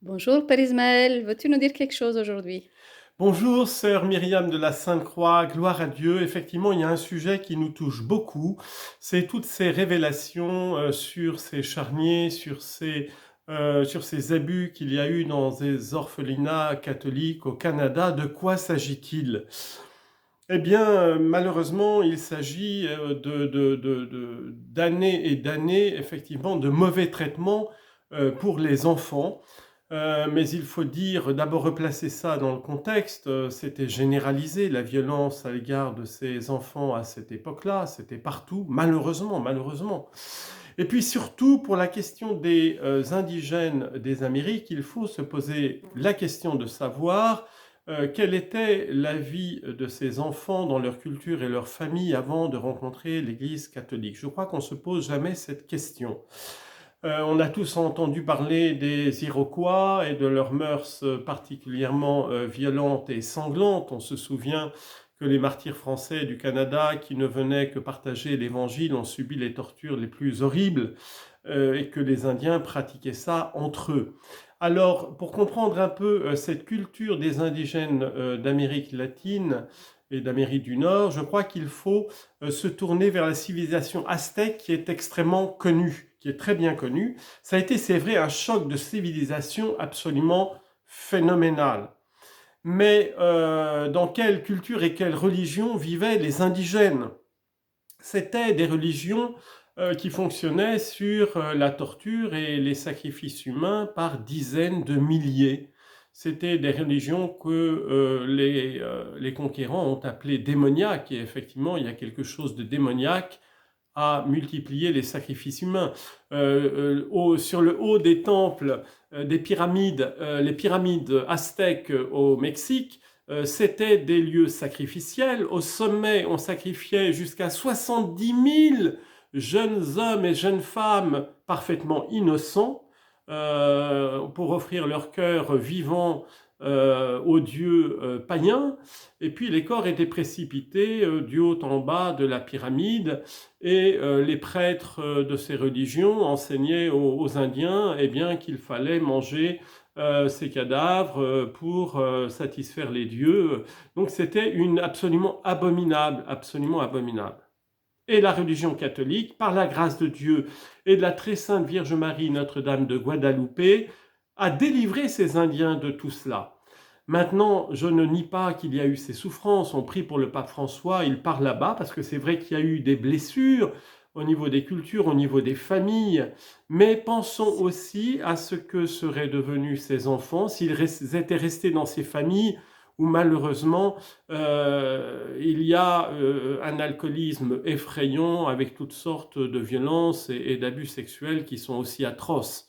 Bonjour Père Ismaël, veux-tu nous dire quelque chose aujourd'hui? Bonjour, sœur Myriam de la Sainte-Croix, gloire à Dieu. Effectivement, il y a un sujet qui nous touche beaucoup, c'est toutes ces révélations sur ces charniers, sur ces abus qu'il y a eu dans des orphelinats catholiques au Canada. De quoi s'agit-il? Eh bien, malheureusement, il s'agit d'années et d'années, effectivement, de mauvais traitements pour les enfants. Mais il faut dire, d'abord replacer ça dans le contexte, c'était généralisé, la violence à l'égard de ces enfants à cette époque-là, c'était partout, malheureusement, malheureusement. Et puis surtout, pour la question des indigènes des Amériques, il faut se poser la question de savoir quelle était la vie de ces enfants dans leur culture et leur famille avant de rencontrer l'Église catholique. Je crois qu'on ne se pose jamais cette question. On a tous entendu parler des Iroquois et de leurs mœurs particulièrement violentes et sanglantes. On se souvient que les martyrs français du Canada, qui ne venaient que partager l'Évangile, ont subi les tortures les plus horribles et que les Indiens pratiquaient ça entre eux. Alors, pour comprendre un peu cette culture des indigènes d'Amérique latine et d'Amérique du Nord, je crois qu'il faut se tourner vers la civilisation aztèque qui est extrêmement connue, qui est très bien connue. Ça a été, c'est vrai, un choc de civilisation absolument phénoménal. Mais dans quelle culture et quelle religion vivaient les indigènes? C'était des religions qui fonctionnaient sur la torture et les sacrifices humains par dizaines de milliers. C'était des religions que les conquérants ont appelées démoniaques, et effectivement, il y a quelque chose de démoniaque à multiplier les sacrifices humains. Sur le haut des temples, des pyramides, les pyramides aztèques au Mexique, c'était des lieux sacrificiels. Au sommet, on sacrifiait jusqu'à 70 000 jeunes hommes et jeunes femmes parfaitement innocents pour offrir leur cœur vivant aux dieux païens. Et puis les corps étaient précipités du haut en bas de la pyramide et les prêtres de ces religions enseignaient aux Indiens eh bien, qu'il fallait manger ces cadavres pour satisfaire les dieux. Donc c'était absolument abominable, absolument abominable. Et la religion catholique, par la grâce de Dieu et de la très sainte Vierge Marie, Notre-Dame de Guadalupe, a délivré ces Indiens de tout cela. Maintenant, je ne nie pas qu'il y a eu ces souffrances. On prie pour le pape François, il part là-bas, parce que c'est vrai qu'il y a eu des blessures au niveau des cultures, au niveau des familles. Mais pensons aussi à ce que seraient devenus ces enfants s'ils étaient restés dans ces familles où malheureusement il y a un alcoolisme effrayant avec toutes sortes de violences et d'abus sexuels qui sont aussi atroces.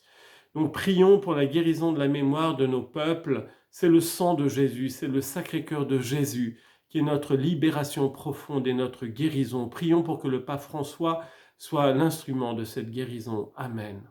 Donc prions pour la guérison de la mémoire de nos peuples. C'est le sang de Jésus, c'est le Sacré-Cœur de Jésus qui est notre libération profonde et notre guérison. Prions pour que le pape François soit l'instrument de cette guérison. Amen.